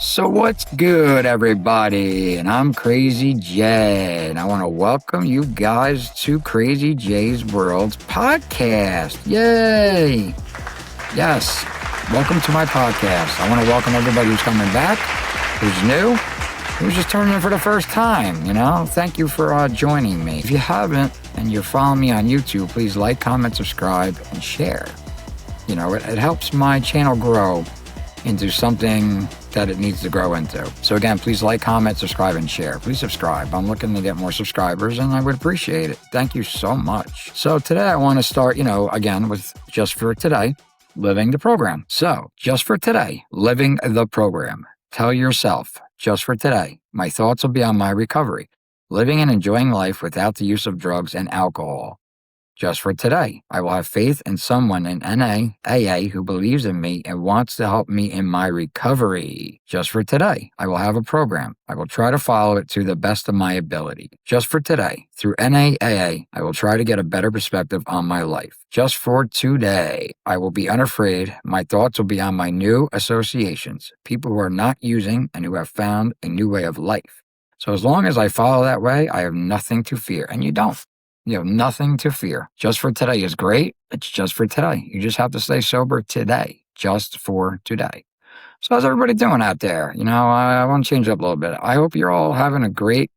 So what's good, everybody? And I'm Crazy Jay, and I want to welcome you guys to Crazy Jay's World podcast. Yay! Yes, welcome to my podcast. I want to welcome everybody who's coming back, who's new, who's just turning in for the first time. Thank you for joining me. If you haven't and you're following me on YouTube, please like, comment, subscribe, and share. It helps my channel grow into something that it needs to grow into. So again, please like, comment, subscribe, and share. Please subscribe. I'm looking to get more subscribers, and I would appreciate it. Thank you so much. So today I want to start, again, with just for today, living the program. So just for today, living the program. Tell yourself, just for today, my thoughts will be on my recovery, living and enjoying life without the use of drugs and alcohol. Just for today, I will have faith in someone in NA, AA who believes in me and wants to help me in my recovery. Just for today, I will have a program. I will try to follow it to the best of my ability. Just for today, through NA, AA, I will try to get a better perspective on my life. Just for today, I will be unafraid. My thoughts will be on my new associations, people who are not using and who have found a new way of life. So as long as I follow that way, I have nothing to fear. And you don't. You have nothing to fear. Just for today is great. It's just for today. You just have to stay sober today. Just for today. So how's everybody doing out there? I want to change up a little bit. I hope you're all having a great,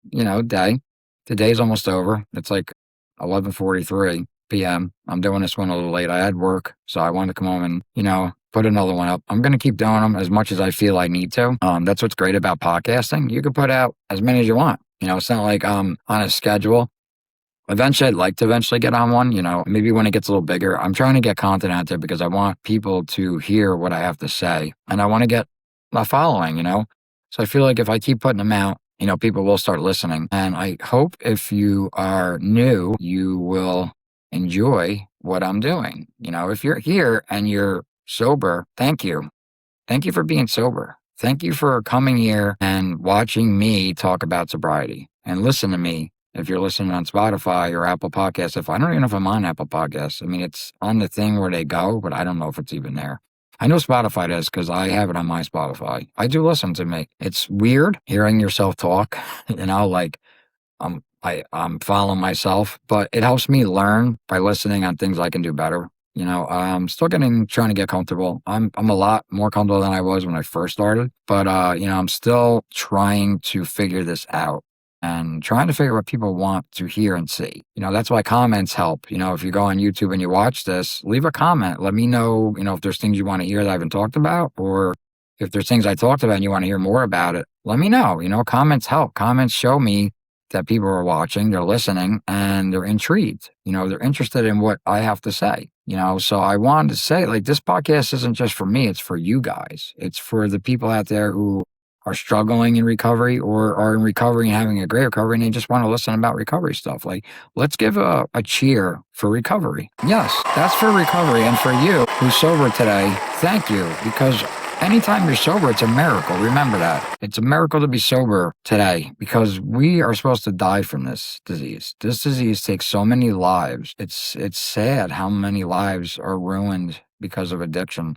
day. Today's almost over. It's like 11:43 p.m. I'm doing this one a little late. I had work, so I wanted to come home and, put another one up. I'm going to keep doing them as much as I feel I need to. That's what's great about podcasting. You can put out as many as you want. It's not like I'm on a schedule. Eventually, I'd like to get on one, maybe when it gets a little bigger. I'm trying to get content out there because I want people to hear what I have to say. And I want to get a following, So I feel like if I keep putting them out, people will start listening. And I hope if you are new, you will enjoy what I'm doing. If you're here and you're sober, thank you. Thank you for being sober. Thank you for coming here and watching me talk about sobriety and listen to me. If you're listening on Spotify or Apple Podcasts, I don't even know if I'm on Apple Podcasts. I mean, it's on the thing where they go, but I don't know if it's even there. I know Spotify does because I have it on my Spotify. I do listen to me. It's weird hearing yourself talk, I'm following myself, but it helps me learn by listening on things I can do better. I'm still trying to get comfortable. I'm a lot more comfortable than I was when I first started, but, I'm still trying to figure this out. And trying to figure out what people want to hear and see. That's why comments help. If you go on YouTube and you watch this, leave a comment. Let me know, if there's things you want to hear that I haven't talked about, or if there's things I talked about and you want to hear more about it, let me know. Comments help. Comments show me that people are watching, they're listening, and they're intrigued. They're interested in what I have to say. So I wanted to say, this podcast isn't just for me, it's for you guys. It's for the people out there who are struggling in recovery or are in recovery and having a great recovery and they just want to listen about recovery stuff. Let's give a cheer for recovery. Yes, that's for recovery. And for you who's sober today, thank you. Because anytime you're sober, it's a miracle. Remember that. It's a miracle to be sober today because we are supposed to die from this disease. This disease takes so many lives. It's sad how many lives are ruined because of addiction.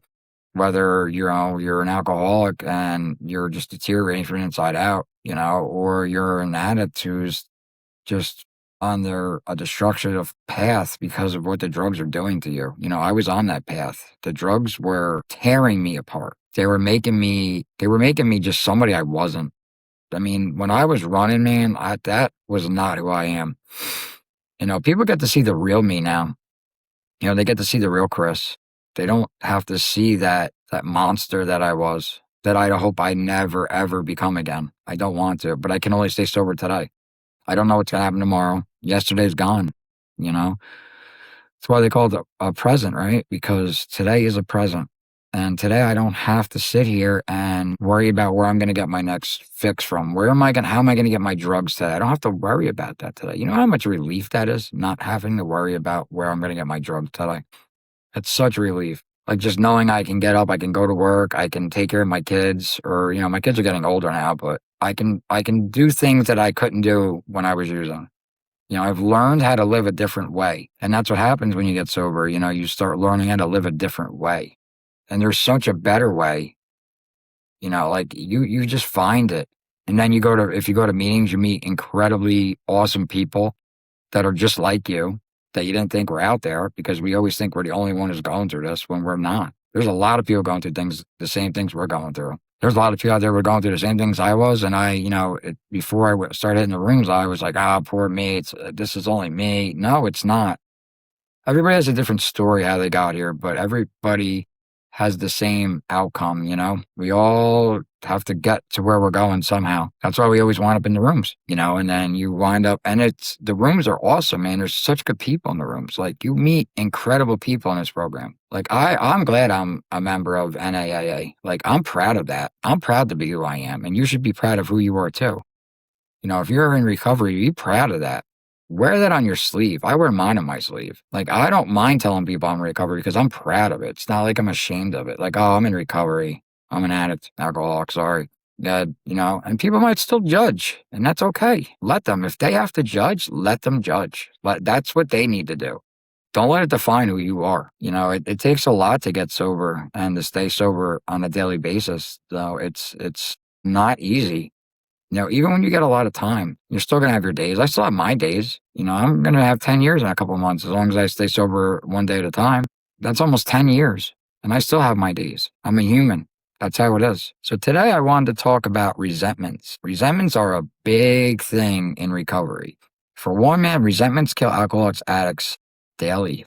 Whether, you're an alcoholic and you're just deteriorating from the inside out, or you're an addict who's just on a destructive path because of what the drugs are doing to you. I was on that path. The drugs were tearing me apart. They were making me just somebody I wasn't. I mean, when I was running, man, that was not who I am. People get to see the real me now. They get to see the real Chris. They don't have to see that monster that I was, that I hope I never, ever become again. I don't want to, but I can only stay sober today. I don't know what's going to happen tomorrow. Yesterday's gone, That's why they call it a present, right? Because today is a present. And today I don't have to sit here and worry about where I'm going to get my next fix from. How am I going to get my drugs today? I don't have to worry about that today. You know how much relief that is, not having to worry about where I'm going to get my drugs today? It's such relief. Just knowing I can get up, I can go to work, I can take care of my kids, or, my kids are getting older now, but I can do things that I couldn't do when I was using. I've learned how to live a different way. And that's what happens when you get sober. You start learning how to live a different way. And there's such a better way. Like you just find it. And then if you go to meetings, you meet incredibly awesome people that are just like you, that you didn't think were out there, because we always think we're the only one who's going through this when we're not. There's a lot of people going through the same things we're going through. There's a lot of people out there who are going through the same things I was. And before started hitting the rooms, I was like, poor me. This is only me. No, it's not. Everybody has a different story how they got here, but everybody has the same outcome. We all have to get to where we're going somehow. That's why we always wind up in the rooms, and then you wind up, and the rooms are awesome, man. There's such good people in the rooms. Like, you meet incredible people in this program. Like, I'm glad I'm a member of NAAA. Like, I'm proud of that. I'm proud to be who I am, and you should be proud of who you are too. If you're in recovery, be proud of that. Wear that on your sleeve. I wear mine on my sleeve. Like, I don't mind telling people I'm in recovery because I'm proud of it. It's not like I'm ashamed of it. Like, oh, I'm in recovery. I'm an addict, alcoholic, sorry. Yeah, and people might still judge, and that's okay. Let them. If they have to judge, let them judge. That's what they need to do. Don't let it define who you are. It takes a lot to get sober and to stay sober on a daily basis, though. It's not easy. Even when you get a lot of time, you're still going to have your days. I still have my days. I'm going to have 10 years in a couple of months as long as I stay sober one day at a time. That's almost 10 years. And I still have my days. I'm a human. That's how it is. So today I wanted to talk about resentments. Resentments are a big thing in recovery. For one, man, resentments kill alcoholics, addicts daily.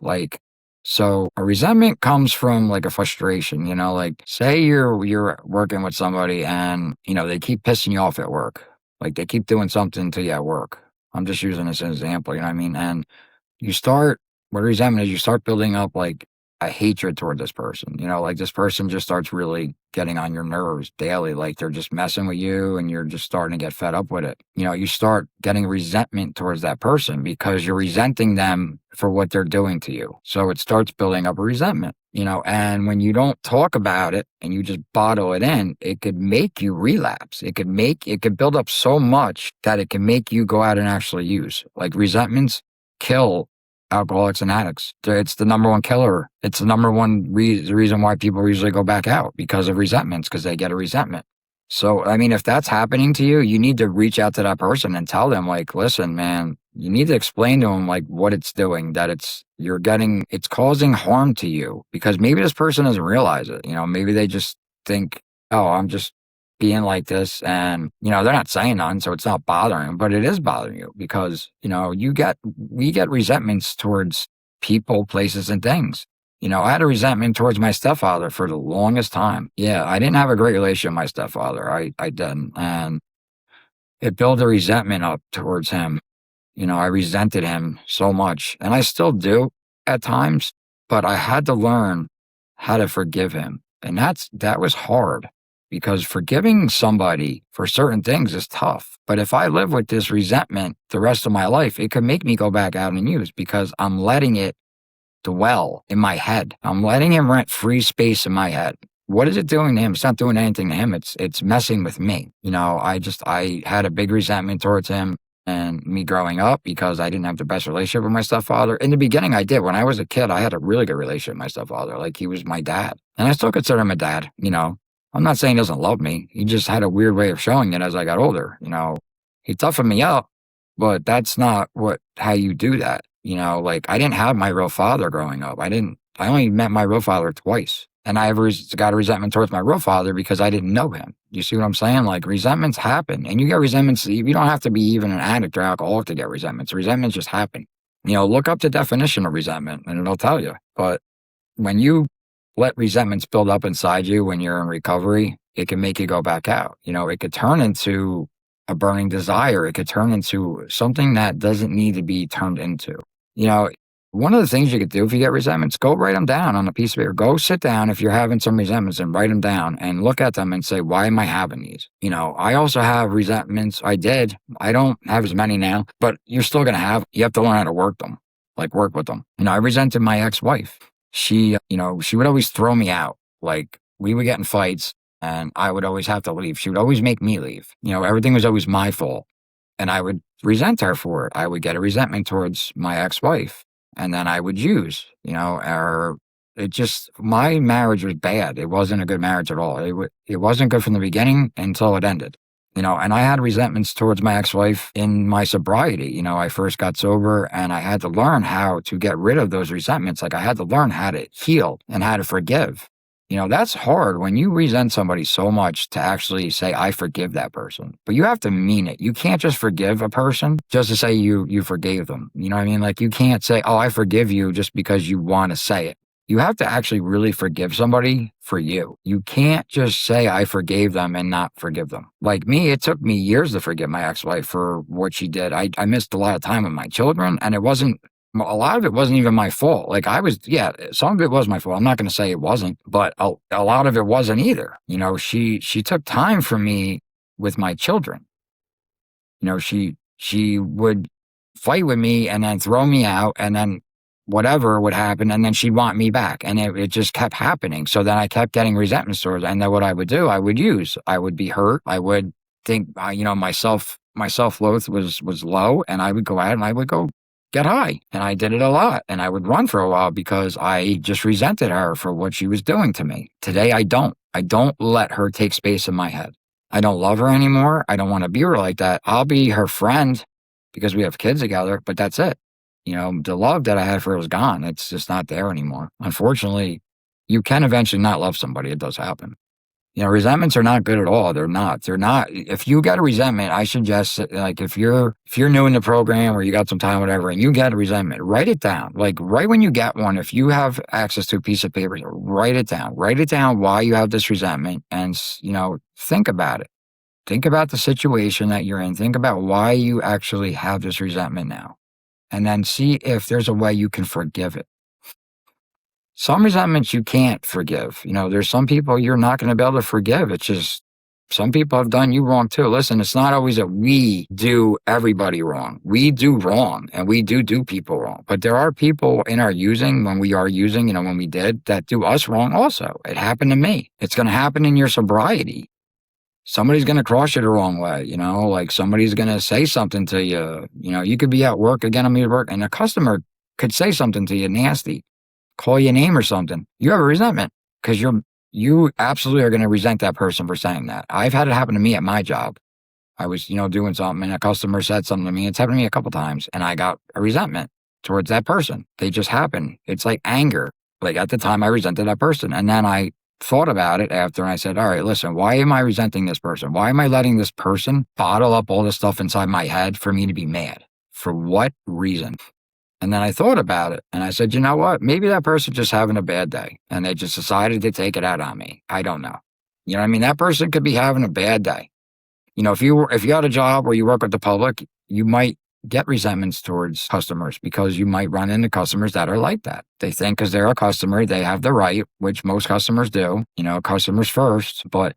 So a resentment comes from like a frustration, like say you're working with somebody and, they keep pissing you off at work. Like, they keep doing something to you at work. I'm just using this as an example, you know what I mean? And what resentment is, you start building up like a hatred toward this person, like this person just starts really getting on your nerves daily. Like, they're just messing with you and you're just starting to get fed up with it. You start getting resentment towards that person because you're resenting them for what they're doing to you. So it starts building up a resentment, and when you don't talk about it and you just bottle it in, it could make you relapse. It could build up so much that it can make you go out and actually use. Like, resentments kill alcoholics and addicts. It's the number one killer. It's the number one reason why people usually go back out, because of resentments, because they get a resentment. So, I mean, if that's happening to you, you need to reach out to that person and tell them, like, listen, man, you need to explain to them, like, what it's doing, that it's causing harm to you, because maybe this person doesn't realize it. Maybe they just think, oh, I'm just being like this, and they're not saying none, so it's not bothering them, but it is bothering you because we get resentments towards people, places, and things. I had a resentment towards my stepfather for the longest time. Yeah, I didn't have a great relationship with my stepfather. I didn't, and it built a resentment up towards him. I resented him so much, and I still do at times, but I had to learn how to forgive him, and that was hard. Because forgiving somebody for certain things is tough. But if I live with this resentment the rest of my life, it could make me go back out and use, because I'm letting it dwell in my head. I'm letting him rent free space in my head. What is it doing to him? It's not doing anything to him. It's messing with me. I had a big resentment towards him and me growing up because I didn't have the best relationship with my stepfather. In the beginning, I did. When I was a kid, I had a really good relationship with my stepfather. Like, he was my dad. And I still consider him a dad, I'm not saying he doesn't love me. He just had a weird way of showing it as I got older. He toughened me up, but that's not how you do that. Like, I didn't have my real father growing up. I only met my real father twice. And I got a resentment towards my real father because I didn't know him. You see what I'm saying? Like, resentments happen, and you get resentments. You don't have to be even an addict or alcoholic to get resentments. Resentments just happen. Look up the definition of resentment and it'll tell you. But when you let resentments build up inside you when you're in recovery, it can make you go back out. It could turn into a burning desire. It could turn into something that doesn't need to be turned into. One of the things you could do if you get resentments, go write them down on a piece of paper. Go sit down if you're having some resentments and write them down and look at them and say, why am I having these? I also have resentments. I did. I don't have as many now, but you're still going to have. You have to learn how to work them, like work with them. I resented my ex-wife. She would always throw me out. Like, we would get in fights and I would always have to leave. She would always make me leave. Everything was always my fault. And I would resent her for it. I would get a resentment towards my ex-wife. And then I would use, or my marriage was bad. It wasn't a good marriage at all. It wasn't good from the beginning until it ended. And I had resentments towards my ex-wife in my sobriety. I first got sober and I had to learn how to get rid of those resentments. Like I had to learn how to heal and how to forgive. That's hard when you resent somebody so much to actually say, I forgive that person. But you have to mean it. You can't just forgive a person just to say you forgave them. You know what I mean? Like you can't say, oh, I forgive you just because you want to say it. You have to actually really forgive somebody for you. You can't just say, I forgave them and not forgive them. Like me, it took me years to forgive my ex-wife for what she did. I missed a lot of time with my children, and a lot of it wasn't even my fault. Like some of it was my fault. I'm not going to say it wasn't, but a lot of it wasn't either. She took time from me with my children. She would fight with me and then throw me out, and then whatever would happen, and then she'd want me back, and it just kept happening. So then I kept getting resentment towards her, and then what I would do, I would be hurt. I would think, my self-worth was low, and I would go out and I would go get high, and I did it a lot, and I would run for a while because I just resented her for what she was doing to me. Today, I don't let her take space in my head. I don't love her anymore. I don't want to be her like that. I'll be her friend because we have kids together, but that's it. The love that I had for her is gone. It's just not there anymore. Unfortunately, you can eventually not love somebody. It does happen. Resentments are not good at all. They're not. If you got a resentment, I suggest, like, if you're new in the program or you got some time, whatever, and you get a resentment, write it down. Like, right when you get one, if you have access to a piece of paper, write it down. Write it down why you have this resentment, and, think about it. Think about the situation that you're in. Think about why you actually have this resentment now. And then see if there's a way you can forgive it. Some resentments you can't forgive. There's some people you're not going to be able to forgive. It's just some people have done you wrong too. Listen, it's not always that we do everybody wrong. We do wrong, and we do people wrong. But there are people in our using, when we did, that do us wrong also. It happened to me. It's going to happen in your sobriety. Somebody's going to cross you the wrong way, like somebody's going to say something to you. You could be at work, again, I'm at work, and a customer could say something to you nasty, call you a name or something. You have a resentment because you absolutely are going to resent that person for saying that. I've had it happen to me at my job. I was, doing something and a customer said something to me. It's happened to me a couple times, and I got a resentment towards that person. They just happen. It's like anger. Like at the time I resented that person, and then I thought about it after, and I said, all right, listen, why am I resenting this person? Why am I letting this person bottle up all this stuff inside my head for me to be mad? For what reason? And then I thought about it, and I said, you know what? Maybe that person's just having a bad day, and they just decided to take it out on me. I don't know. You know what I mean? That person could be having a bad day. If you had a job where you work with the public, you might get resentments towards customers because you might run into customers that are like that. They think because they're a customer, they have the right, which most customers do, customers first, but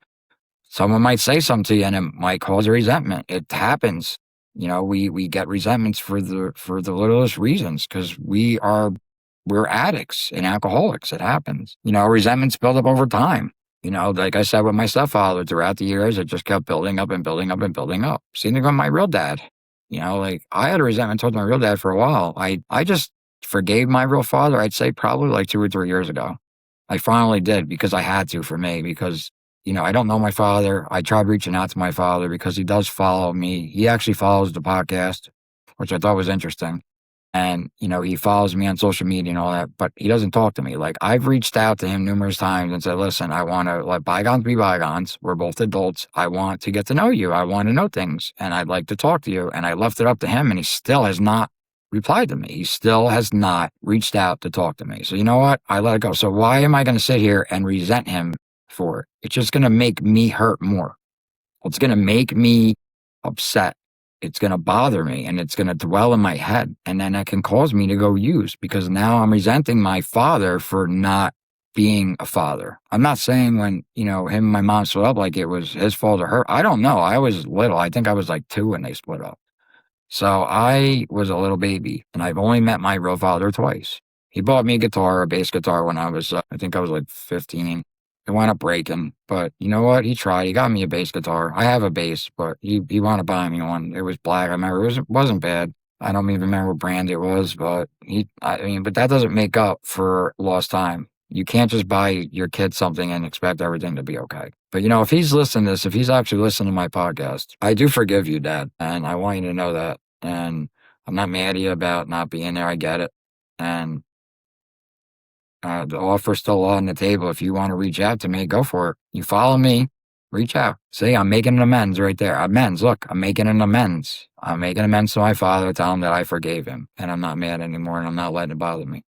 someone might say something to you and it might cause a resentment. It happens. We get resentments for the littlest reasons because we're addicts and alcoholics. It happens. Resentments build up over time. Like I said with my stepfather, throughout the years, it just kept building up and building up and building up. Same thing with my real dad. Like I had a resentment towards my real dad for a while. I just forgave my real father, I'd say probably like 2 or 3 years ago. I finally did because I had to, for me, because, I don't know my father. I tried reaching out to my father because he does follow me. He actually follows the podcast, which I thought was interesting. And, he follows me on social media and all that, but he doesn't talk to me. Like I've reached out to him numerous times and said, listen, I want to let bygones be bygones. We're both adults. I want to get to know you. I want to know things and I'd like to talk to you. And I left it up to him and he still has not replied to me. He still has not reached out to talk to me. So you know what? I let it go. So why am I going to sit here and resent him for it? It's just going to make me hurt more. It's going to make me upset. It's going to bother me and it's going to dwell in my head. And then that can cause me to go use because now I'm resenting my father for not being a father. I'm not saying when, him and my mom split up like it was his fault or her. I don't know. I was little. I think I was like 2 when they split up. So I was a little baby and I've only met my real father twice. He bought me a bass guitar when I was, I think I was like 15. It wound up breaking, but you know what? He tried. He got me a bass guitar. I have a bass, but he wound up buying me one. It was black. I remember it wasn't bad. I don't even remember what brand it was, but but that doesn't make up for lost time. You can't just buy your kid something and expect everything to be okay. But, you know, if he's listening to this, if he's actually listening to my podcast, I do forgive you, Dad. And I want you to know that. And I'm not mad at you about not being there. I get it. And the offer's still on the table. If you want to reach out to me, go for it. You follow me, reach out. See, I'm making an amends right there. Amends. Look, I'm making an amends. I'm making amends to my father, tell him that I forgave him. And I'm not mad anymore, and I'm not letting it bother me.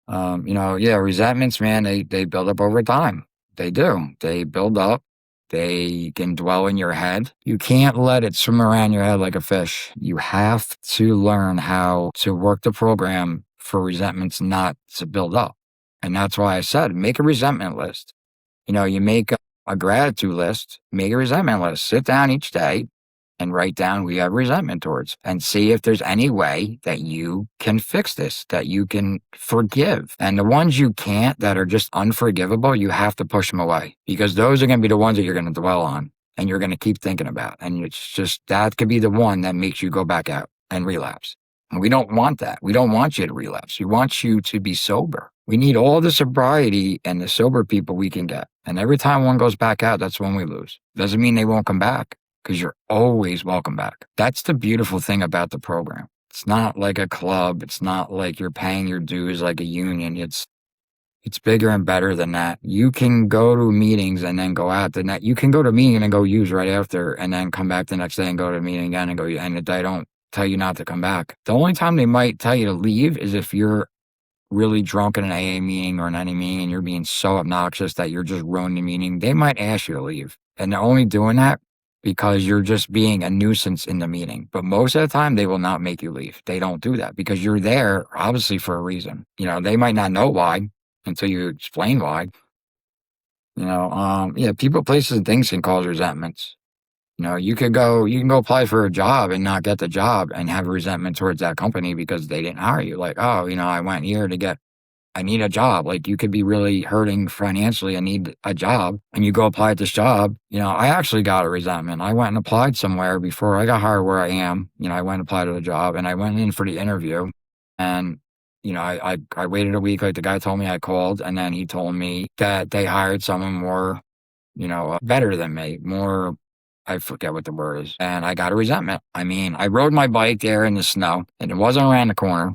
You know, yeah, resentments, man, they build up over time. They do. They build up. They can dwell in your head. You can't let it swim around your head like a fish. You have to learn how to work the program for resentments not to build up. And that's why I said, make a resentment list. You know, you make a gratitude list, make a resentment list. Sit down each day and write down who you have resentment towards and see if there's any way that you can fix this, that you can forgive. And the ones you can't, that are just unforgivable, you have to push them away, because those are going to be the ones that you're going to dwell on and you're going to keep thinking about. And it's just, that could be the one that makes you go back out and relapse. And we don't want that. We don't want you to relapse. We want you to be sober. We need all the sobriety and the sober people we can get. And every time one goes back out, that's when we lose. Doesn't mean they won't come back, because you're always welcome back. That's the beautiful thing about the program. It's not like a club. It's not like you're paying your dues like a union. It's bigger and better than that. You can go to meetings and then go out the next. You can go to a meeting and go use right after, and then come back the next day and go to a meeting again and go. And they don't tell you not to come back. The only time they might tell you to leave is if you're really drunk in an AA meeting or an any meeting and you're being so obnoxious that you're just ruining the meeting. They might ask you to leave, and they're only doing that because you're just being a nuisance in the meeting. But most of the time, they will not make you leave. They don't do that because you're there, obviously, for a reason. You know, they might not know why until you explain why. You know, yeah, people, places, and things can cause resentments. You know, you can go apply for a job and not get the job and have resentment towards that company because they didn't hire you. Like, oh, you know, I went here I need a job. Like, you could be really hurting financially and need a job, and you go apply at this job. You know, I actually got a resentment. I went and applied somewhere before I got hired where I am. You know, I went and applied to the job, and I went in for the interview, and, you know, I waited a week. Like, the guy told me, I called, and then he told me that they hired someone more, you know, better than me, more, I forget what the word is. And I got a resentment. I mean, I rode my bike there in the snow, and it wasn't around the corner.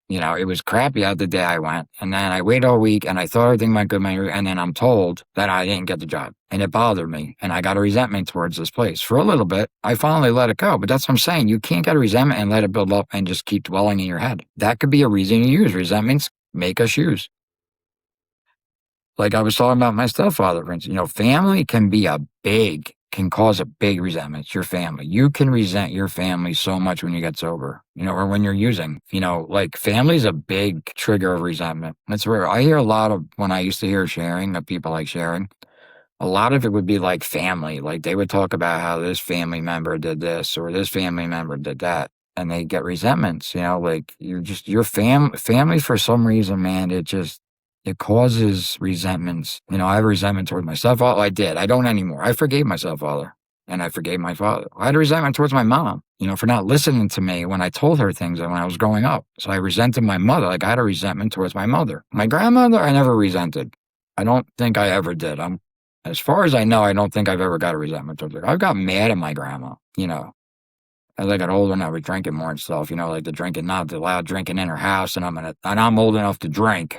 You know, it was crappy out the day I went. And then I waited all week, and I thought everything went good. And then I'm told that I didn't get the job. And it bothered me. And I got a resentment towards this place. For a little bit, I finally let it go. But that's what I'm saying. You can't get a resentment and let it build up and just keep dwelling in your head. That could be a reason you use. Resentments make us use. Like I was talking about my stepfather, for instance. You know, family can cause a big resentment. It's your family. You can resent your family so much when you get sober, you know, or when you're using, you know, like family's a big trigger of resentment. That's where I hear a lot of, when I used to hear sharing, of people like sharing, a lot of it would be like family. Like they would talk about how this family member did this or this family member did that. And they get resentments, you know, like your family for some reason, man, it causes resentments. You know, I have a resentment towards my stepfather. I did. I don't anymore. I forgave my stepfather, and I forgave my father. I had a resentment towards my mom, you know, for not listening to me when I told her things when I was growing up. So I resented my mother. Like I had a resentment towards my mother. My grandmother, I never resented. I don't think I ever did. As far as I know, I don't think I've ever got a resentment towards her. I got mad at my grandma, you know. As I got older and I was drinking more and stuff, you know, like not the loud drinking in her house, and I'm old enough to drink.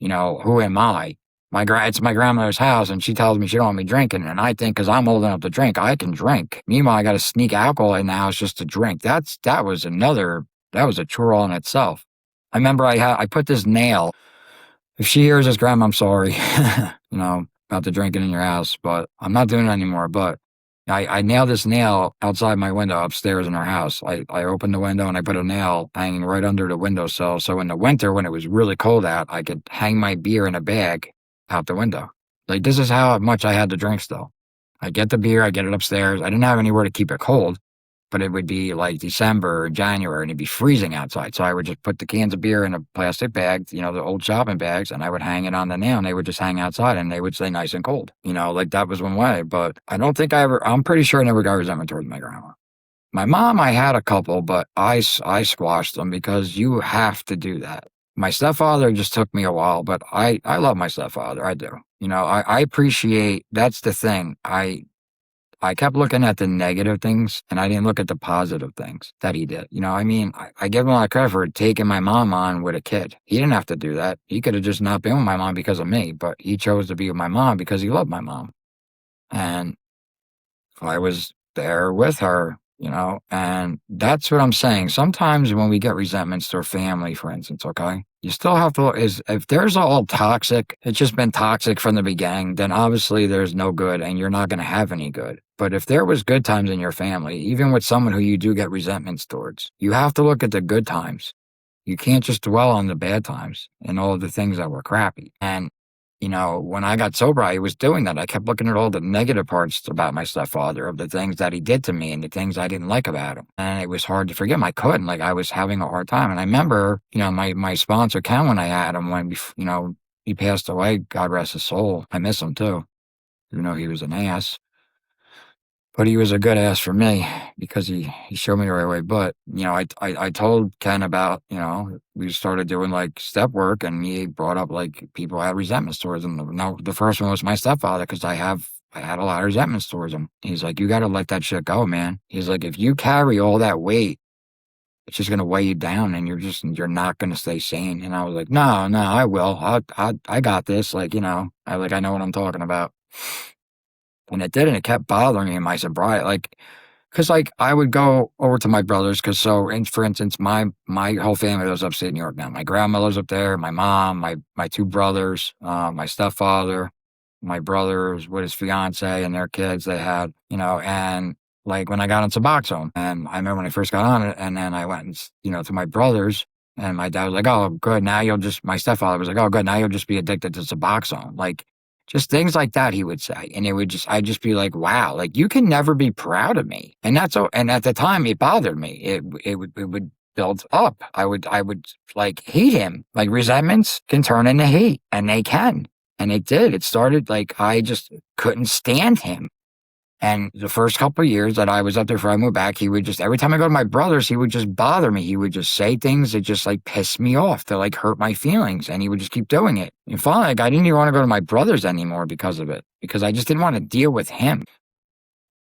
You know, who am I? It's my grandmother's house, and she tells me she don't want me drinking. And I think because I'm old enough to drink, I can drink. Meanwhile, I got to sneak alcohol in the house just to drink. That was a chore all in itself. I remember I put this nail. If she hears this, Grandma, I'm sorry, you know, about the drinking in your house, but I'm not doing it anymore. But I nailed this nail outside my window upstairs in our house. I opened the window and I put a nail hanging right under the windowsill. So in the winter, when it was really cold out, I could hang my beer in a bag out the window. Like, this is how much I had to drink still. I get the beer, I get it upstairs. I didn't have anywhere to keep it cold, but it would be like December or January and it'd be freezing outside. So I would just put the cans of beer in a plastic bag, you know, the old shopping bags, and I would hang it on the nail and they would just hang outside and they would stay nice and cold. You know, like that was one way. But I don't think I'm pretty sure I never got resentment towards my grandma. My mom, I had a couple, but I squashed them because you have to do that. My stepfather just took me a while, but I love my stepfather. I do. I appreciate, that's the thing. I kept looking at the negative things and I didn't look at the positive things that he did. I give him a lot of credit for taking my mom on with a kid. He didn't have to do that. He could have just not been with my mom because of me, but he chose to be with my mom because he loved my mom. And I was there with her, and that's what I'm saying. Sometimes when we get resentments to our family, for instance, okay, you still have to, if there's all toxic, it's just been toxic from the beginning, then obviously there's no good and you're not going to have any good. But if there was good times in your family, even with someone who you do get resentments towards, you have to look at the good times. You can't just dwell on the bad times and all the things that were crappy. And when I got sober, I was doing that. I kept looking at all the negative parts about my stepfather, of the things that he did to me and the things I didn't like about him. And it was hard to forgive him. I couldn't. Like, I was having a hard time. And I remember, my sponsor, Ken, when I had him, when, he passed away, God rest his soul. I miss him too. He was an ass. But he was a good ass for me because he showed me the right way. But, I told Ken about, we started doing like step work, and he brought up like people had resentments towards him. No, the first one was my stepfather, because I had a lot of resentments towards him. He's like, you got to let that shit go, man. He's like, if you carry all that weight, it's just going to weigh you down and you're not going to stay sane. And I was like, no, I will. I got this. Like, I know what I'm talking about. And it didn't. It kept bothering me in my sobriety. Like, because I would go over to my brother's, for instance, my whole family lives upstate New York now. My grandma lives up there, my mom, my two brothers, my stepfather, my brothers with his fiance and their kids they had, and like when I got on Suboxone, and I remember when I first got on it, and then I went, to my brothers, and my dad was like, oh, good, my stepfather was like, oh, good, now you'll just be addicted to Suboxone. Like, just things like that he would say. And I'd just be like, wow, like, you can never be proud of me. And and at the time it bothered me. It would build up. I would like hate him. Like, resentments can turn into hate, and they can. And it did. It started like, I just couldn't stand him. And the first couple of years that I was up there before I moved back, he would just, every time I go to my brother's, he would just bother me. He would just say things that just like piss me off, to like hurt my feelings. And he would just keep doing it. And finally, like, I didn't even want to go to my brother's anymore because of it, because I just didn't want to deal with him.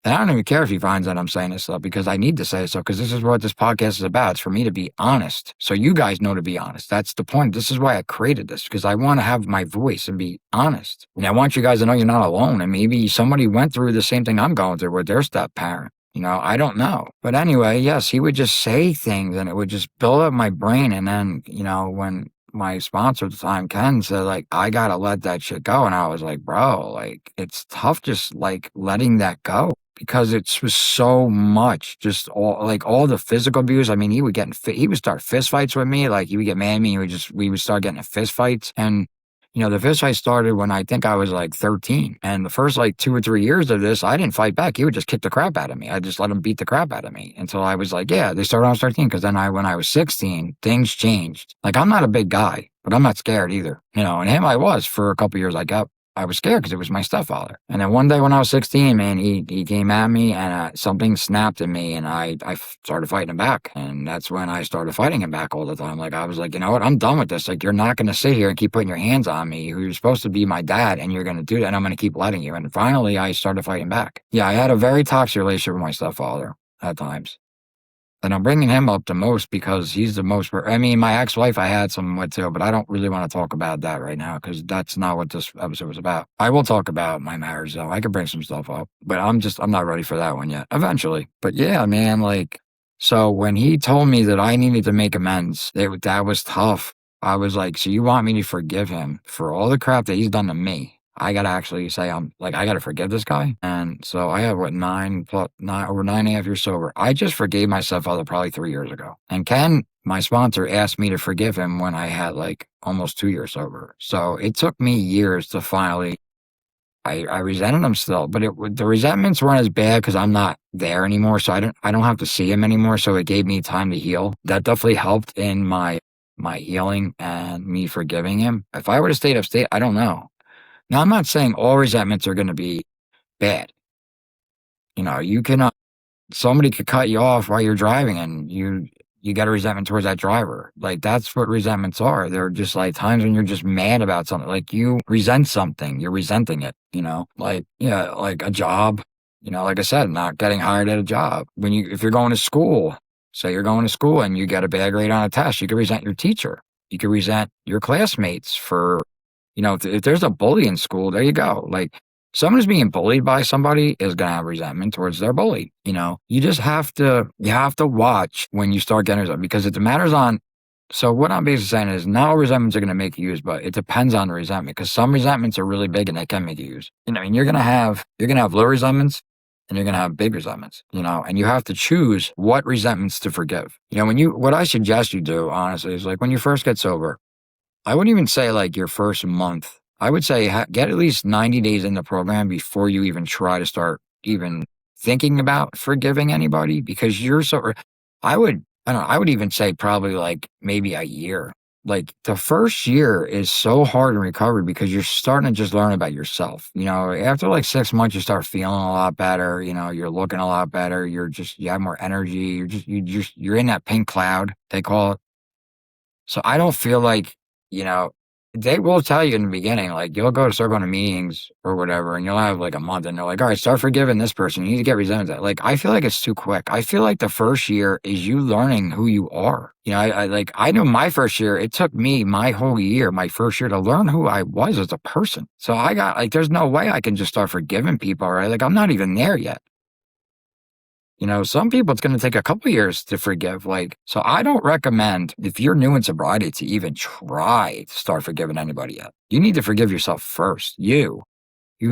And I don't even care if he finds that I'm saying this stuff, because I need to say it, because this is what this podcast is about. It's for me to be honest. So you guys know to be honest. That's the point. This is why I created this, because I want to have my voice and be honest. And I want you guys to know you're not alone. And maybe somebody went through the same thing I'm going through with their step parent. I don't know. But anyway, yes, he would just say things and it would just build up my brain. And then, when my sponsor at the time, Ken, said, like, I got to let that shit go. And I was like, bro, like, it's tough just like letting that go, because it was so much, just all the physical abuse. I mean, he would start fist fights with me. Like, he would get mad at me. We would start getting in fist fights. And, the fist fight started when I think I was like 13. And the first like 2 or 3 years of this, I didn't fight back. He would just kick the crap out of me. I just let him beat the crap out of me until I was like, yeah, they started when I was 13. Because then when I was 16, things changed. Like, I'm not a big guy, but I'm not scared either. And him, I was for a couple of years. I was scared because it was my stepfather. And then one day when I was 16, man, he came at me, and something snapped in me, and I started fighting him back. And that's when I started fighting him back all the time. Like, I was like, you know what? I'm done with this. Like, you're not going to sit here and keep putting your hands on me. You're supposed to be my dad, and you're going to do that, and I'm going to keep letting you. And finally, I started fighting back. Yeah, I had a very toxic relationship with my stepfather at times. And I'm bringing him up the most because he's the most, my ex-wife I had some with too, but I don't really want to talk about that right now, because that's not what this episode was about. I will talk about my marriage though. I could bring some stuff up, but I'm not ready for that one yet. Eventually. But yeah, man, like, so when he told me that I needed to make amends, that was tough. I was like, so you want me to forgive him for all the crap that he's done to me? I gotta actually say, I gotta forgive this guy. And so I have over 9.5 years sober. I just forgave my stepfather probably 3 years ago. And Ken, my sponsor, asked me to forgive him when I had like almost 2 years sober. So it took me years to finally, I resented him still, but the resentments weren't as bad because I'm not there anymore. So I don't have to see him anymore. So it gave me time to heal. That definitely helped in my healing and me forgiving him. If I would have stayed upstate, I don't know. Now, I'm not saying all resentments are going to be bad. You cannot, somebody could cut you off while you're driving, and you get a resentment towards that driver. Like, that's what resentments are. They're just like times when you're just mad about something. Like, you resent something, you're resenting it, like, yeah, like a job, like I said, not getting hired at a job. If you're going to school, say you're going to school and you get a bad grade on a test, you could resent your teacher. You could resent your classmates for, if there's a bully in school, there you go. Like, someone who's being bullied by somebody is going to have resentment towards their bully. You just have to watch when you start getting resentment, because it matters on. So what I'm basically saying is not all resentments are going to make you use, but it depends on the resentment, because some resentments are really big and they can make you use. And you're going to have low resentments and you're going to have big resentments, and you have to choose what resentments to forgive. What I suggest you do, honestly, is like when you first get sober, I wouldn't even say like your first month. I would say get at least 90 days in the program before you even try to start even thinking about forgiving anybody, because you're so. I don't know, I would even say probably like maybe a year. Like, the first year is so hard in recovery because you're starting to just learn about yourself. After like 6 months, you start feeling a lot better. You're looking a lot better. You have more energy. You're in that pink cloud, they call it. So I don't feel like, they will tell you in the beginning, like, you'll start going to meetings or whatever, and you'll have like a month, and they're like, all right, start forgiving this person. You need to get resentment. Like, I feel like it's too quick. I feel like the first year is you learning who you are. I know my first year, it took me my whole year, my first year, to learn who I was as a person. So I got like, there's no way I can just start forgiving people, right? Like, I'm not even there yet. Some people, it's going to take a couple years to forgive. Like, so I don't recommend, if you're new in sobriety, to even try to start forgiving anybody yet. You need to forgive yourself first. You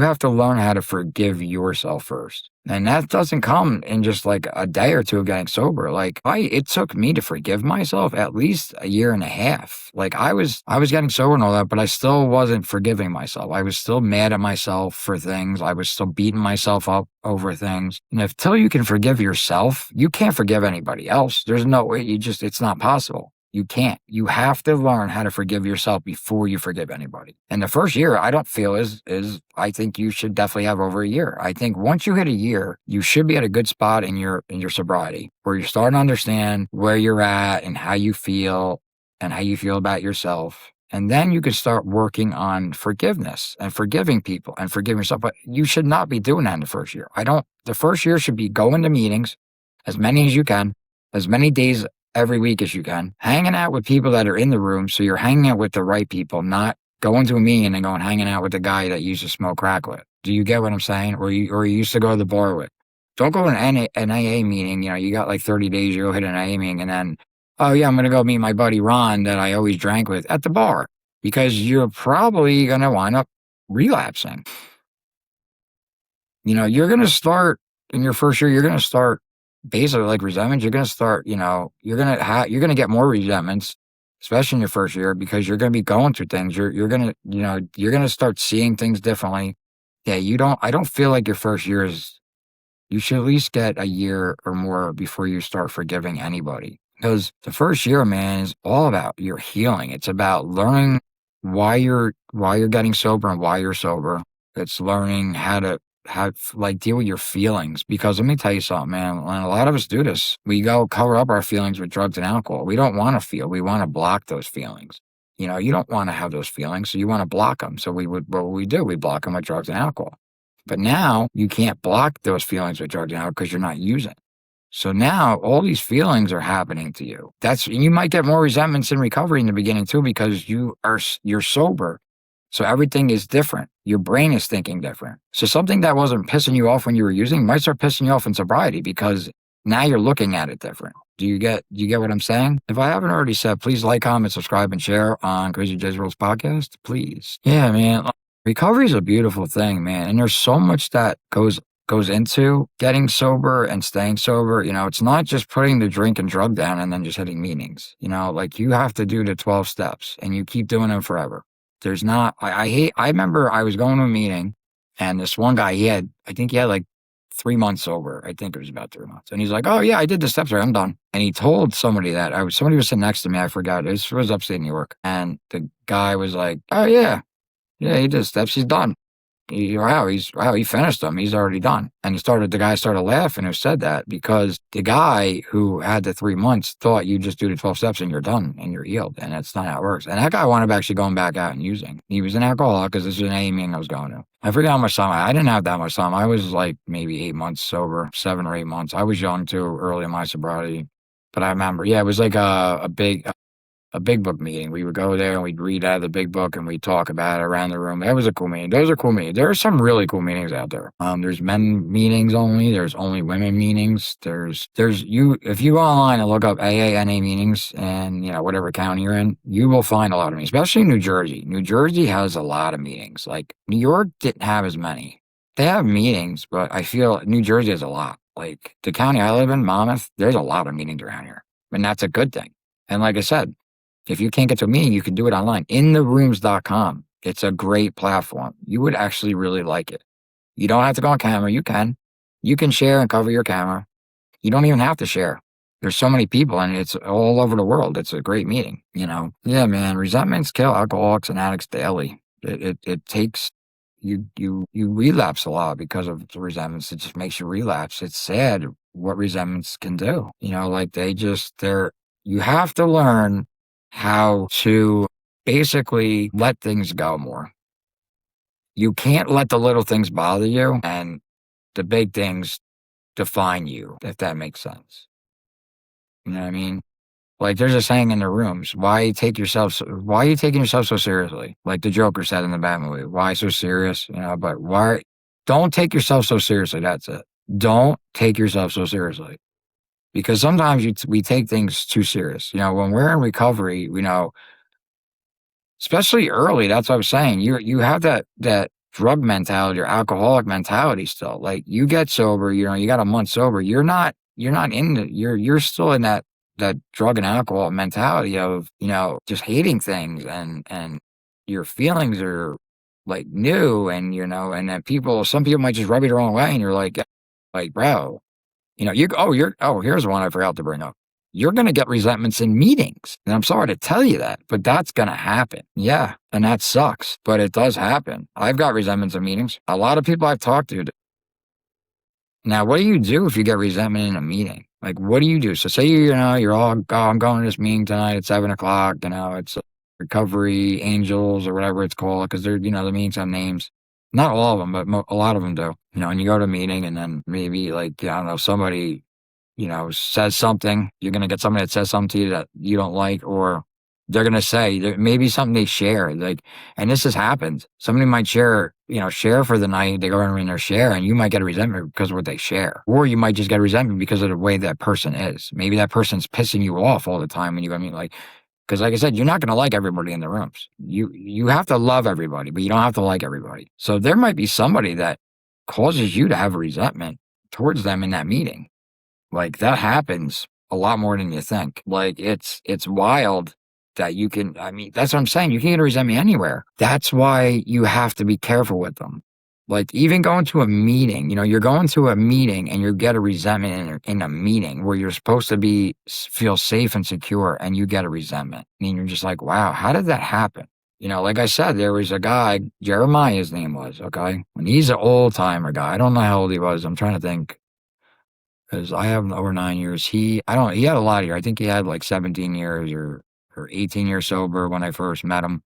have to learn how to forgive yourself first. And that doesn't come in just like a day or two of getting sober. Like, it took me to forgive myself at least a year and a half. Like, I was getting sober and all that, but I still wasn't forgiving myself. I was still mad at myself for things. I was still beating myself up over things. And until you can forgive yourself, you can't forgive anybody else. There's no way. It's not possible. You can't. You have to learn how to forgive yourself before you forgive anybody. And the first year, I don't feel I think you should definitely have over a year. I think once you hit a year, you should be at a good spot in your sobriety, where you're starting to understand where you're at and how you feel about yourself. And then you can start working on forgiveness and forgiving people and forgiving yourself. But you should not be doing that in the first year. The first year should be going to meetings, as many as you can, as many days every week as you can, hanging out with people that are in the room. So you're hanging out with the right people, not going to a meeting and going hanging out with the guy that you used to smoke crack with. Do you get what I'm saying? Or you used to go to the bar with. Don't go to an AA meeting. You got like 30 days, you go hit an AA meeting, and then, oh yeah, I'm going to go meet my buddy Ron that I always drank with at the bar, because you're probably going to wind up relapsing. You're going to start in your first year, you're going to start basically like resentment. You're going to start, you're going to get more resentments, especially in your first year, because you're going to be going through things. You're going to, you're going to start seeing things differently. Yeah, I don't feel like your first year you should at least get a year or more before you start forgiving anybody. Because the first year, man, is all about your healing. It's about learning why you're getting sober and why you're sober. It's learning how to deal with your feelings. Because let me tell you something, man, and a lot of us do this. We go cover up our feelings with drugs and alcohol. We don't want to feel. We want to block those feelings. You don't want to have those feelings, so you want to block them. So what we do, we block them with drugs and alcohol. But now you can't block those feelings with drugs and alcohol because you're not using. So now all these feelings are happening to you. You might get more resentments in recovery in the beginning too, because you're sober. So everything is different. Your brain is thinking different. So something that wasn't pissing you off when you were using might start pissing you off in sobriety, because now you're looking at it different. Do you get what I'm saying? If I haven't already said, please like, comment, subscribe, and share on Crazy J's World's podcast, please. Yeah, man. Recovery is a beautiful thing, man. And there's so much that goes into getting sober and staying sober. It's not just putting the drink and drug down and then just hitting meetings. Like, you have to do the 12 steps, and you keep doing them forever. There's not, I remember I was going to a meeting, and this one guy, I think he had like 3 months sober. I think it was about 3 months. And he's like, oh yeah, I did the steps, right, I'm done. And he told somebody somebody was sitting next to me, I forgot. It was upstate New York. And the guy was like, oh yeah, he did the steps, he's done. He finished them. He's already done. And the guy started laughing who said that because the guy who had the 3 months thought you just do the 12 steps and you're done and you're healed. And that's not how it works. And that guy wound up actually going back out and using. He was an alcoholic because this is an AA meeting I was going to. I forget how much time I didn't have that much time. I was like maybe 8 months sober, 7 or 8 months. I was young too, early in my sobriety. But I remember, it was like a big book meeting. We would go there and we'd read out of the big book and we'd talk about it around the room. That was a cool meeting. Those are cool meetings. There are some really cool meetings out there. There's men meetings only. There's only women meetings. If you go online and look up AA, NA meetings and, whatever county you're in, you will find a lot of meetings, especially New Jersey. New Jersey has a lot of meetings. Like New York didn't have as many. They have meetings, but I feel New Jersey has a lot. Like the county I live in, Monmouth, there's a lot of meetings around here. And that's a good thing. And like I said, if you can't get to a meeting, you can do it online. InTheRooms.com. It's a great platform. You would actually really like it. You don't have to go on camera. You can. You can share and cover your camera. You don't even have to share. There's so many people and it's all over the world. It's a great meeting, Yeah, man. Resentments kill alcoholics and addicts daily. It takes you relapse a lot because of the resentments. It just makes you relapse. It's sad what resentments can do. You have to learn how to basically let things go more. You can't let the little things bother you and the big things define you, if that makes sense. You know what I mean? Like there's a saying in the rooms, why are you taking yourself so seriously? Like the Joker said in the Batman movie, why so serious? But don't take yourself so seriously. That's it. Don't take yourself so seriously. Because sometimes we take things too serious. When we're in recovery, especially early, that's what I was saying. You have that drug mentality or alcoholic mentality still. Like you get sober, you got a month sober. You're still in that drug and alcohol mentality of, just hating things and your feelings are like new and, and then some people might just rub you the wrong way and you're like, bro. Here's one I forgot to bring up. You're going to get resentments in meetings. And I'm sorry to tell you that, but that's going to happen. Yeah. And that sucks, but it does happen. I've got resentments in meetings. A lot of people I've talked to. Now, what do you do if you get resentment in a meeting? Like, what do you do? So say, you're all, I'm going to this meeting tonight at 7:00. It's Recovery Angels or whatever it's called. Cause they're, the meetings have names. Not all of them, but a lot of them do. And you go to a meeting and then maybe somebody, says something. You're going to get somebody that says something to you that you don't like, or they're going to say maybe something they share. And this has happened. Somebody might share for the night. They go in their share and you might get a resentment because of what they share. Or you might just get a resentment because of the way that person is. Maybe that person's pissing you off all the time. And because like I said, you're not going to like everybody in the rooms. You have to love everybody, but you don't have to like everybody. So there might be somebody that causes you to have a resentment towards them in that meeting. Like that happens a lot more than you think. Like it's wild that that's what I'm saying. You can get a resentment anywhere. That's why you have to be careful with them. Like even going to a meeting, you're going to a meeting and you get a resentment in a meeting where you're supposed to feel safe and secure and you get a resentment. And you're just like, wow, how did that happen? Like I said, there was a guy, Jeremiah, his name was, okay? And he's an old timer guy. I don't know how old he was. I'm trying to think. Because I have over 9 years. He had a lot of years. I think he had like 17 years or 18 years sober when I first met him.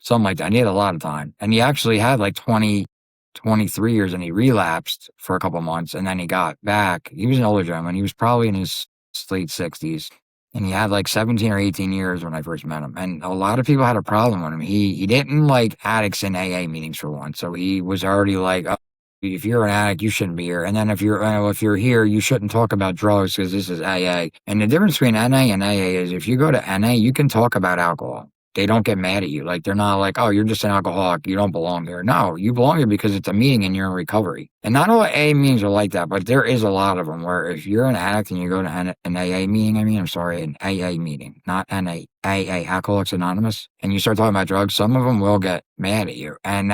Something like that. And he had a lot of time. And he actually had like 23 years and he relapsed for a couple months and then he got back. He was an older gentleman. He was probably in his late 60s and he had like 17 or 18 years when I first met him. And a lot of people had a problem with him. He didn't like addicts in AA meetings for one. So he was already like, oh, if you're an addict, you shouldn't be here. And then if you're here, you shouldn't talk about drugs because this is AA. And the difference between NA and AA is if you go to NA, you can talk about alcohol. They don't get mad at you. Like, they're not like, oh, you're just an alcoholic. You don't belong here. No, you belong here because it's a meeting and you're in recovery. And not all AA meetings are like that, but there is a lot of them where if you're an addict and you go to an AA meeting, an AA meeting, not AA, Alcoholics Anonymous, and you start talking about drugs, some of them will get mad at you. And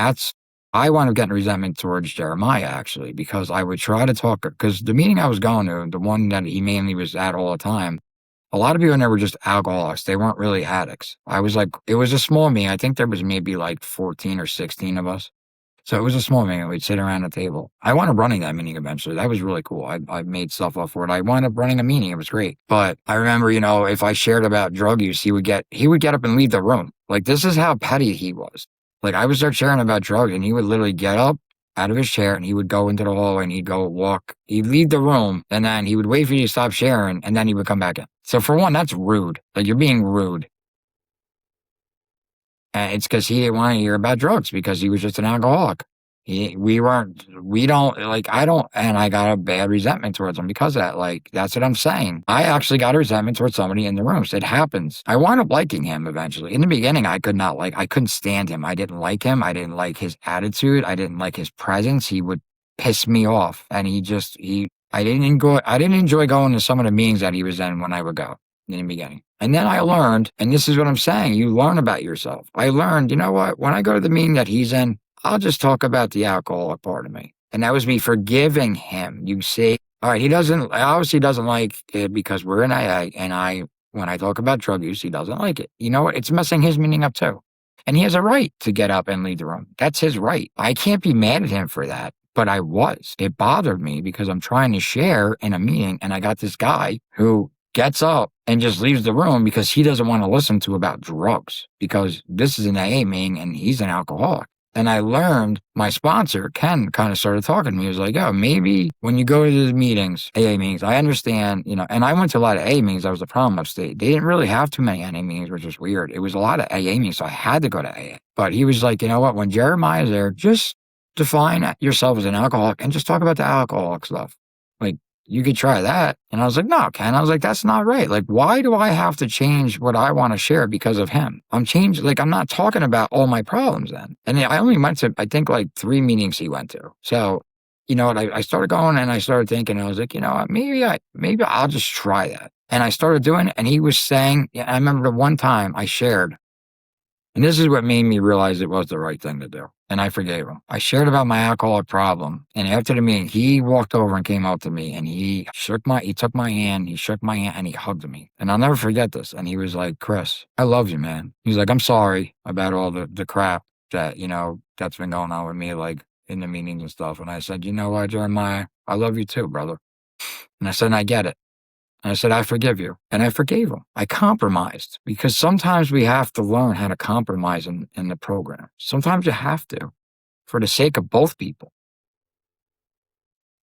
I wound up getting resentment towards Jeremiah, actually, because I would try to talk, because the meeting I was going to, the one that he mainly was at all the time, a lot of people in there were just alcoholics. They weren't really addicts. It was a small meeting. I think there was maybe like 14 or 16 of us. So it was a small meeting. We'd sit around a table. I wound up running that meeting eventually. That was really cool. I made stuff up for it. I wound up running a meeting. It was great. But I remember, if I shared about drug use, he would get up and leave the room. Like, this is how petty he was. Like, I would start sharing about drugs, and he would literally get up out of his chair, and he would go into the hallway, and he'd go walk. He'd leave the room, and then he would wait for you to stop sharing, and then he would come back in. So for one, that's rude. Like, you're being rude. And it's because he didn't want to hear about drugs because he was just an alcoholic. We don't, like, I don't, and I got a bad resentment towards him because of that. Like, that's what I'm saying. I actually got a resentment towards somebody in the room. So it happens. I wound up liking him eventually. In the beginning, I couldn't stand him. I didn't like him. I didn't like his attitude. I didn't like his presence. He would piss me off. And I didn't enjoy going to some of the meetings that he was in when I would go in the beginning. And then I learned, and this is what I'm saying, you learn about yourself. I learned, you know what? When I go to the meeting that he's in, I'll just talk about the alcoholic part of me. And that was me forgiving him. You see, all right, he obviously doesn't like it because we're in AA, and when I talk about drug use, he doesn't like it. You know what? It's messing his meeting up too. And he has a right to get up and leave the room. That's his right. I can't be mad at him for that. But I was. It bothered me because I'm trying to share in a meeting, and I got this guy who gets up and just leaves the room because he doesn't want to listen to about drugs because this is an AA meeting and he's an alcoholic. And I learned my sponsor, Ken, kind of started talking to me. He was like, oh, maybe when you go to the meetings, AA meetings, I understand, and I went to a lot of AA meetings. That was the problem upstate. They didn't really have too many AA meetings, which was weird. It was a lot of AA meetings, so I had to go to AA. But he was like, you know what, when Jeremiah's there, just define yourself as an alcoholic and just talk about the alcoholic stuff. Like, you could try that. And I was like, no, Ken. I was like, that's not right. Like, why do I have to change what I want to share because of him? I'm not talking about all my problems then. And I only went to, I think, like 3 meetings he went to. So, you know what, I started going and I started thinking, I was like, you know what, maybe I'll just try that. And I started doing it. And he was saying, I remember the one time I shared, and this is what made me realize it was the right thing to do. And I forgave him. I shared about my alcoholic problem. And after the meeting, he walked over and came up to me and he took my hand, he shook my hand and he hugged me. And I'll never forget this. And he was like, Chris, I love you, man. He's like, I'm sorry about all the crap that, that's been going on with me, like in the meetings and stuff. And I said, you know what, Jeremiah, I love you too, brother. And I said, I get it. And I said, I forgive you. And I forgave him. I compromised because sometimes we have to learn how to compromise in the program. Sometimes you have to for the sake of both people.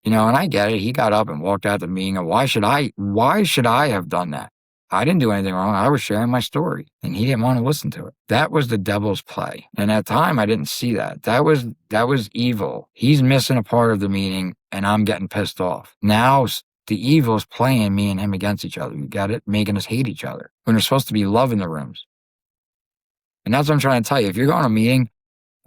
And I get it. He got up and walked out the meeting. And why should I have done that? I didn't do anything wrong. I was sharing my story and he didn't want to listen to it. That was the devil's play. And at the time I didn't see that. That was evil. He's missing a part of the meeting and I'm getting pissed off. Now the evil is playing me and him against each other. You got it? Making us hate each other when there's supposed to be love in the rooms. And that's what I'm trying to tell you. If you're going to a meeting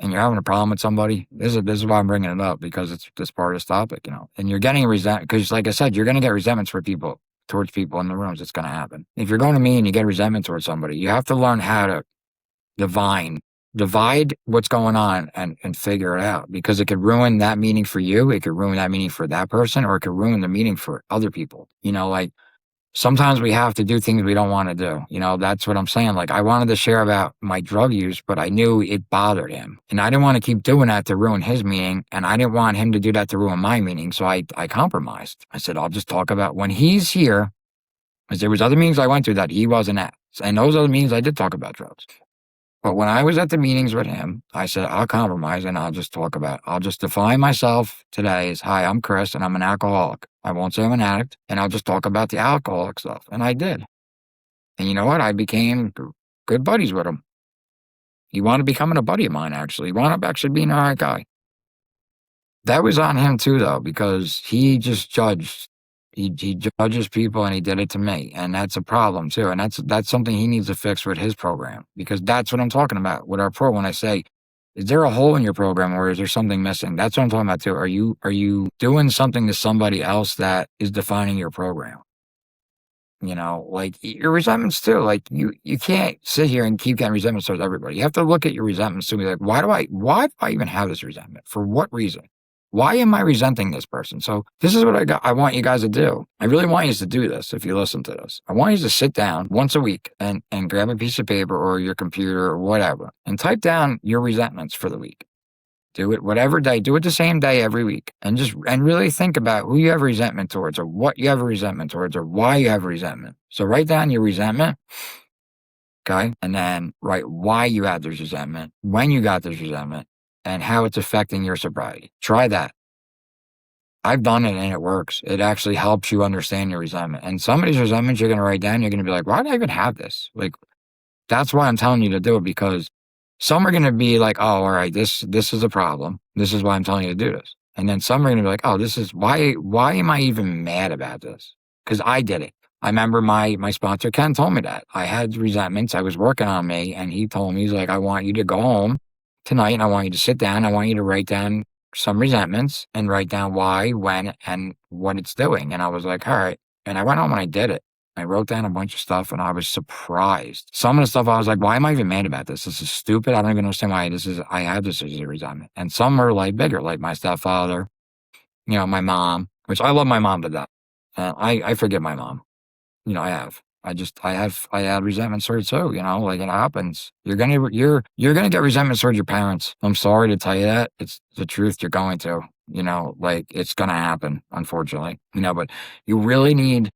and you're having a problem with somebody, this is why I'm bringing it up, because it's this part of this topic, and you're getting resentment, because like I said, you're going to get resentments towards people in the rooms. It's going to happen. If you're going to a meeting and you get resentment towards somebody, you have to learn how to divide what's going on and figure it out, because it could ruin that meeting for you. It could ruin that meeting for that person, or it could ruin the meeting for other people. Like sometimes we have to do things we don't want to do. That's what I'm saying. Like I wanted to share about my drug use, but I knew it bothered him and I didn't want to keep doing that to ruin his meeting. And I didn't want him to do that to ruin my meeting. So I compromised. I said, I'll just talk about when he's here, because there was other meetings I went to that he wasn't at. And those other meetings I did talk about drugs. But when I was at the meetings with him, I said, I'll compromise and I'll just define myself today as, hi, I'm Chris and I'm an alcoholic. I won't say I'm an addict, and I'll just talk about the alcoholic stuff. And I did. And you know what? I became good buddies with him. He wound up becoming a buddy of mine, actually. He wound up actually being an all right guy. That was on him too, though, because he just judged. He judges people, and he did it to me, and that's a problem too. And that's something he needs to fix with his program, because that's what I'm talking about with our pro. When I say, is there a hole in your program, or is there something missing? That's what I'm talking about too. Are you doing something to somebody else that is defining your program? Like your resentments too. Like you can't sit here and keep getting resentments towards everybody. You have to look at your resentments to be like, why do I even have this resentment? For what reason? Why am I resenting this person? So this is what I want you guys to do. I really want you to do this if you listen to this. I want you to sit down once a week and grab a piece of paper or your computer or whatever and type down your resentments for the week. Do it whatever day. Do it the same day every week, and really think about who you have resentment towards, or what you have a resentment towards, or why you have resentment. So write down your resentment, okay, and then write why you had this resentment, when you got this resentment, and how it's affecting your sobriety. Try that. I've done it and it works. It actually helps you understand your resentment. And some of these resentments you're going to write down, you're going to be like, why did I even have this? Like, that's why I'm telling you to do it, because some are going to be like, oh, all right, this is a problem. This is why I'm telling you to do this. And then some are going to be like, oh, this is why am I even mad about this? Because I did it. I remember my sponsor, Ken, told me that. I had resentments. I was working on me, and he told me, he's like, I want you to go home tonight, and I want you to sit down. I want you to write down some resentments and write down why, when, and what it's doing. And I was like, all right. And I went home and I did it. I wrote down a bunch of stuff, and I was surprised. Some of the stuff I was like, why am I even mad about this? This is stupid. I don't even understand why I have this as a resentment. And some are like bigger, like my stepfather, my mom, which I love my mom to death. I forgive my mom. I have. I had resentment towards too, like it happens. You're gonna get resentment towards your parents. I'm sorry to tell you that. It's the truth. You're going to, like it's gonna happen, unfortunately, but you really need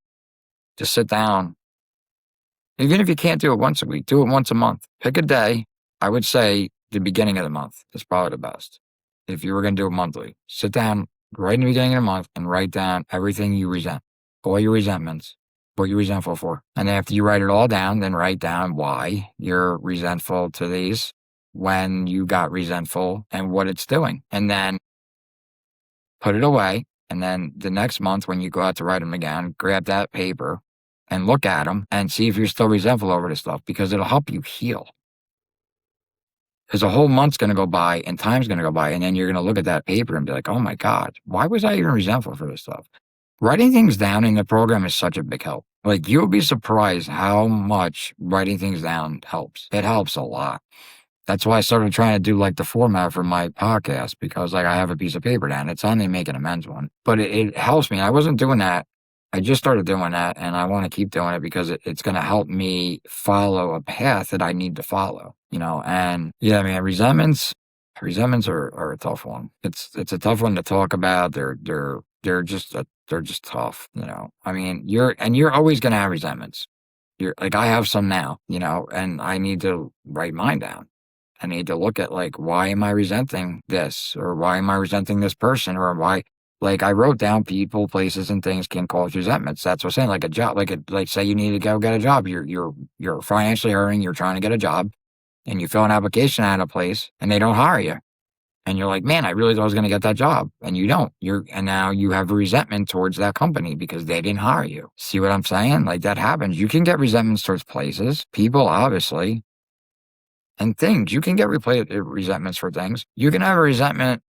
to sit down. Even if you can't do it once a week, do it once a month. Pick a day. I would say the beginning of the month is probably the best. If you were going to do it monthly, sit down right in the beginning of the month and write down everything you resent, all your resentments, what you're resentful for. And after you write it all down, then write down why you're resentful to these, when you got resentful, and what it's doing. And then put it away. And then the next month, when you go out to write them again, grab that paper and look at them and see if you're still resentful over this stuff, because it'll help you heal. Because a whole month's going to go by and time's going to go by, and then you're going to look at that paper and be like, oh my God, why was I even resentful for this stuff? Writing things down in the program is such a big help. Like, you'll be surprised how much writing things down helps. It helps a lot. That's why I started trying to do like the format for my podcast, because like I have a piece of paper down. It's on the Make an Amends one, but it helps me. I wasn't doing that. I just started doing that, and I want to keep doing it because it's going to help me follow a path that I need to follow, and yeah, man, resentments are a tough one. It's a tough one to talk about. They're just tough, I mean, you're always going to have resentments. You're like, I have some now, and I need to write mine down. I need to look at like, why am I resenting this, or why am I resenting this person, or why? Like, I wrote down people, places, and things can cause resentments. That's what I'm saying. Like a job, like say you need to go get a job. You're financially hurting. You're trying to get a job, and you fill an application at a place, and they don't hire you, and you're like, man, I really thought I was going to get that job, and you don't. And now you have a resentment towards that company because they didn't hire you. See what I'm saying? Like, that happens. You can get resentments towards places, people, obviously, and things. You can get resentments for things. You can have a resentment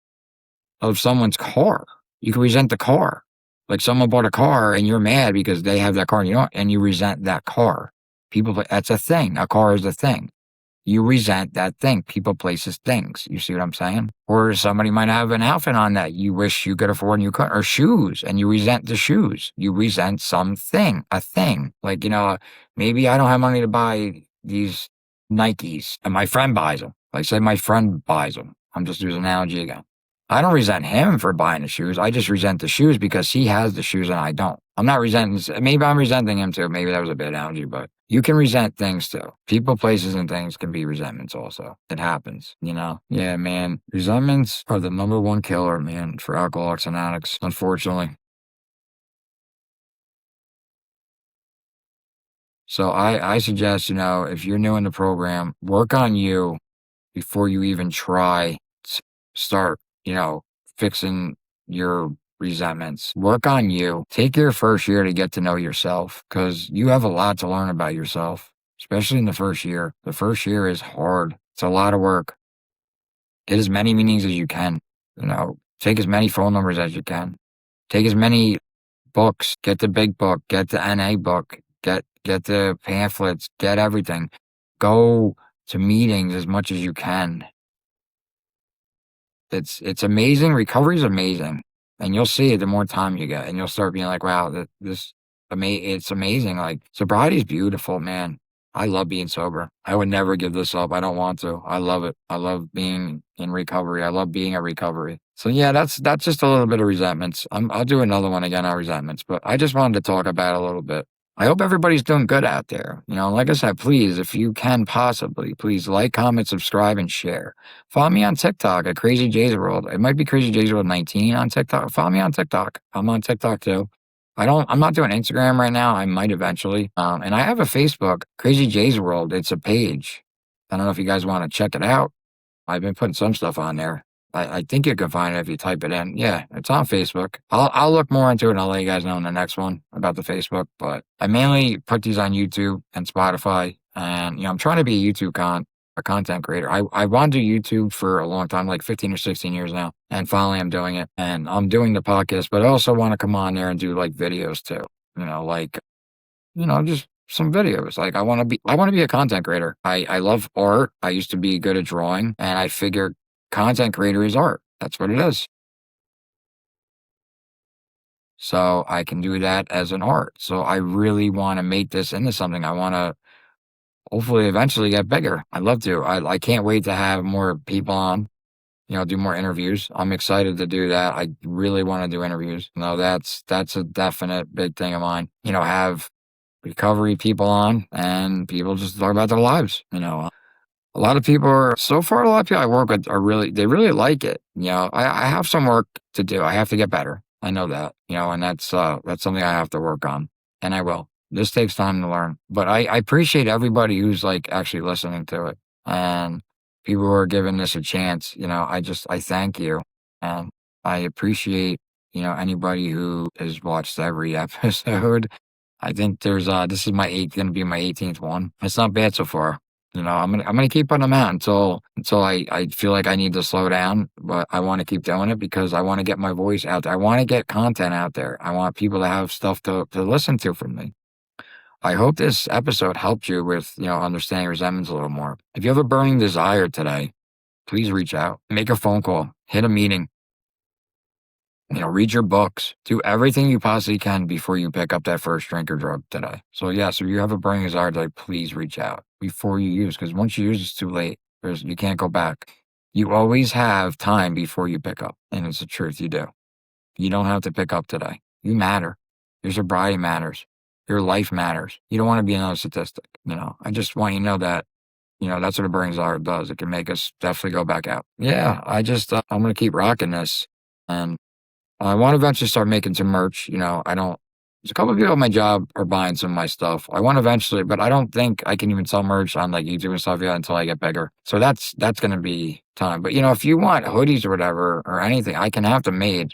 of someone's car. You can resent the car. Like, someone bought a car and you're mad because they have that car and you don't, and you resent that car. That's a thing. A car is a thing. You resent that thing. People, places, things. You see what I'm saying? Or somebody might have an outfit on that you wish you could afford and you couldn't. Or shoes, and you resent the shoes. You resent something, a thing. Like, maybe I don't have money to buy these Nikes, and my friend buys them. Like, say my friend buys them. I'm just using an analogy again. I don't resent him for buying the shoes. I just resent the shoes because he has the shoes and I don't. I'm not resenting. Maybe I'm resenting him too. Maybe that was a bad analogy, but you can resent things too. People, places, and things can be resentments also. It happens, Yeah, man. Resentments are the number one killer, man, for alcoholics and addicts, unfortunately. So I suggest, if you're new in the program, work on you before you even try to start, fixing your resentments. Work on you. Take your first year to get to know yourself, because you have a lot to learn about yourself, especially in the first year. The first year is hard. It's a lot of work. Get as many meetings as you can. Take as many phone numbers as you can. Take as many books. Get the big book. Get the NA book. Get the pamphlets. Get everything. Go to meetings as much as you can. It's amazing. Recovery is amazing, and you'll see it the more time you get, and you'll start being like, wow, it's amazing. Like, sobriety is beautiful, man. I love being sober. I would never give this up. I don't want to. I love it. I love being in recovery. I love being at recovery. So yeah, that's just a little bit of resentments. I'll do another one again on resentments, but I just wanted to talk about it a little bit. I hope everybody's doing good out there. Like I said, please, if you can possibly, please like, comment, subscribe, and share. Follow me on TikTok at Crazy J's World. It might be Crazy J's World 19 on TikTok. Follow me on TikTok. I'm on TikTok too. I'm not doing Instagram right now. I might eventually. And I have a Facebook, Crazy J's World. It's a page. I don't know if you guys want to check it out. I've been putting some stuff on there. I think you can find it if you type it in. Yeah, it's on Facebook. I'll look more into it and I'll let you guys know in the next one about the Facebook. But I mainly put these on YouTube and Spotify. And, I'm trying to be a content creator. I wanted to do YouTube for a long time, like 15 or 16 years now. And finally I'm doing it. And I'm doing the podcast, but I also want to come on there and do like videos too. Just some videos. Like I want to be a content creator. I love art. I used to be good at drawing and I figured content creator is art. That's what it is. So I can do that as an art. So I really want to make this into something. I want to hopefully eventually get bigger. I'd love to. I can't wait to have more people on, do more interviews. I'm excited to do that. I really want to do interviews. That's a definite big thing of mine. Have recovery people on and people just talk about their lives. A lot of people a lot of people I work with they really like it. I have some work to do. I have to get better. I know that, and that's something I have to work on and I will. This takes time to learn, but I appreciate everybody who's like actually listening to it and people who are giving this a chance. I thank you and I appreciate, anybody who has watched every episode. I think this is going to be my 18th one. It's not bad so far. I'm gonna keep putting them out until I feel like I need to slow down, but I want to keep doing it because I want to get my voice out there. I want to get content out there. I want people to have stuff to listen to from me. I hope this episode helped you with, understanding resentments a little more. If you have a burning desire today, please reach out, make a phone call, hit a meeting, read your books, do everything you possibly can before you pick up that first drink or drug today. So yes, if you have a burning desire today, please reach out before you use, because once you use, it's too late. You can't go back. You always have time before you pick up, and it's the truth, you do. You don't have to pick up today. You matter. Your sobriety matters. Your life matters. You don't want to be another statistic. I just want you to know that, that's what a burning desire does. It can make us definitely go back out. Yeah, I'm going to keep rocking this, and I want to eventually start making some merch. There's a couple of people at my job are buying some of my stuff. I want to eventually, but I don't think I can even sell merch on like YouTube and stuff yet until I get bigger. So that's going to be time. But, if you want hoodies or whatever or anything, I can have them made.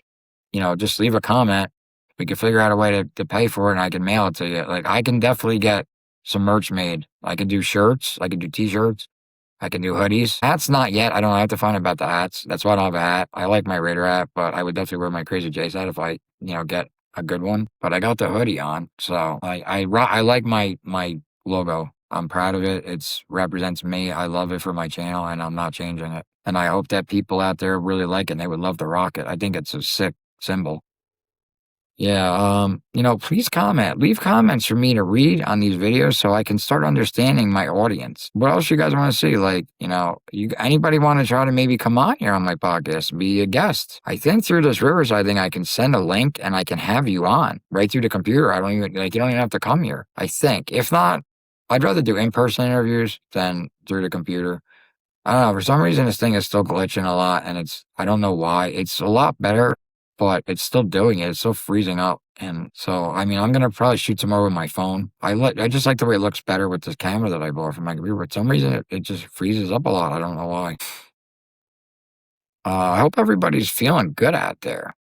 Just leave a comment. We can figure out a way to pay for it and I can mail it to you. Like I can definitely get some merch made. I can do shirts. I can do t-shirts. I can do hoodies. Hats, not yet. I have to find out about the hats. That's why I don't have a hat. I like my Raider hat, but I would definitely wear my Crazy J's hat if I, get a good one. But I got the hoodie on, so I like my logo. I'm proud of it. It represents me. I love it for my channel, and I'm not changing it. And I hope that people out there really like it and they would love to rock it. I think it's a sick symbol. Yeah, please comment. Leave comments for me to read on these videos so I can start understanding my audience. What else you guys want to see? Like, anybody want to try to maybe come on here on my podcast and be a guest? I think through this Riverside thing, I can send a link and I can have you on right through the computer. You don't even have to come here. I think. If not, I'd rather do in-person interviews than through the computer. I don't know. For some reason, this thing is still glitching a lot and I don't know why. It's a lot better, but it's still doing it. It's still freezing up. And so, I'm going to probably shoot some more with my phone. I just like the way it looks better with this camera that I bought from my computer. For some reason, it just freezes up a lot. I don't know why. I hope everybody's feeling good out there.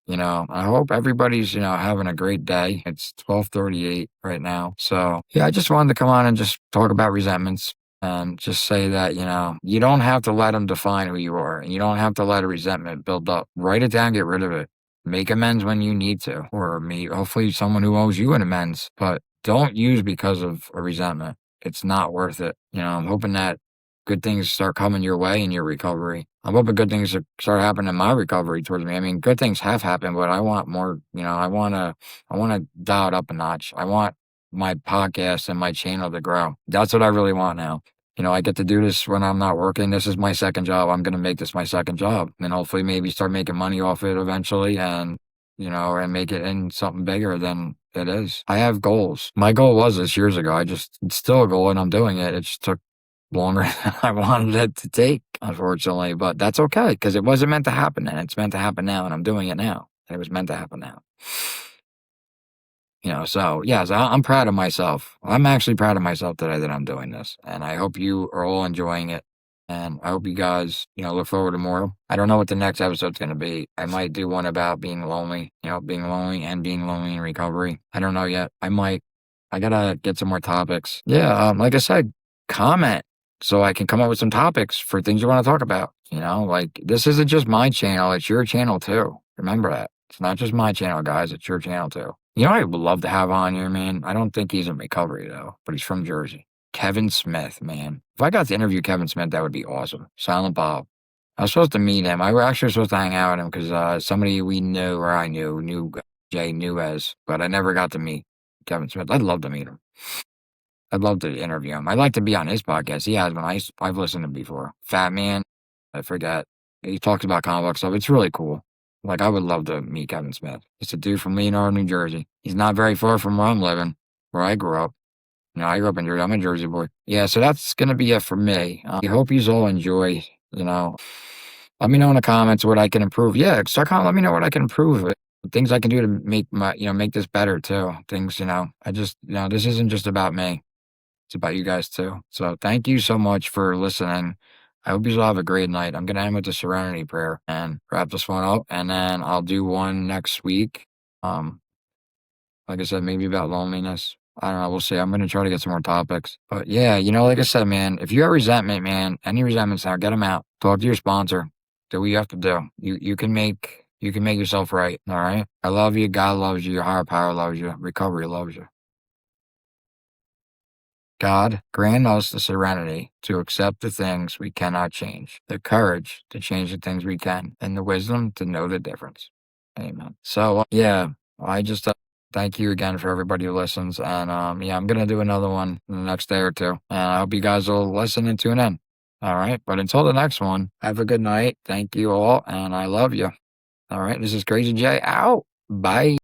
I hope everybody's, having a great day. It's 12:38 right now. So, yeah, I just wanted to come on and just talk about resentments. And just say that, you don't have to let them define who you are. And you don't have to let a resentment build up. Write it down, get rid of it. Make amends when you need to. Or hopefully someone who owes you an amends. But don't use because of a resentment. It's not worth it. I'm hoping that good things start coming your way in your recovery. I'm hoping good things start happening in my recovery towards me. Good things have happened, but I want more, I want to dial it up a notch. I want my podcast and my channel to grow. That's what I really want now. I get to do this when I'm not working. This is my second job. I'm going to make this my second job and hopefully maybe start making money off it eventually and make it in something bigger than it is. I have goals. My goal was this years ago. It's still a goal and I'm doing it. It just took longer than I wanted it to take, unfortunately, but that's okay because it wasn't meant to happen then. It's meant to happen now and I'm doing it now. It was meant to happen now. So yes, I'm proud of myself. I'm actually proud of myself today that I'm doing this, and I hope you are all enjoying it. And I hope you guys, look forward to more. I don't know what the next episode's going to be. I might do one about being lonely, being lonely and being lonely in recovery. I don't know yet. I might. I gotta get some more topics. Yeah, like I said, comment so I can come up with some topics for things you want to talk about. Like this isn't just my channel; it's your channel too. Remember that. It's not just my channel, guys. It's your channel too. I would love to have on here, man. I don't think he's in recovery, though, but he's from Jersey. Kevin Smith, man. If I got to interview Kevin Smith, that would be awesome. Silent Bob. I was supposed to meet him. I was actually supposed to hang out with him because somebody we knew, or I knew Jay knew as, but I never got to meet Kevin Smith. I'd love to meet him. I'd love to interview him. I'd like to be on his podcast. He has one. I've listened to him before. Fat Man. I forget. He talks about comic book stuff. It's really cool. Like, I would love to meet Kevin Smith. He's a dude from Leonardo, New Jersey. He's not very far from where I'm living, where I grew up. I grew up in Jersey. I'm a Jersey boy. Yeah, so that's going to be it for me. I hope you all enjoy, Let me know in the comments what I can improve. Yeah, start commenting. Let me know what I can improve. Things I can do to make make this better, too. Things, I just, this isn't just about me. It's about you guys, too. So thank you so much for listening. I hope you all have a great night. I'm going to end with the Serenity Prayer and wrap this one up, and then I'll do one next week. Like I said, maybe about loneliness. I don't know. We'll see. I'm going to try to get some more topics. But yeah, like I said, man, if you have resentment, man, any resentments now, get them out. Talk to your sponsor. Do what you have to do. You can make yourself right. All right. I love you. God loves you. Your higher power loves you. Recovery loves you. God, grant us the serenity to accept the things we cannot change, the courage to change the things we can, and the wisdom to know the difference. Amen. So, yeah, I just thank you again for everybody who listens. And, I'm going to do another one in the next day or two. And I hope you guys will listen and tune in. All right. But until the next one, have a good night. Thank you all. And I love you. All right. This is Crazy Jay out. Bye.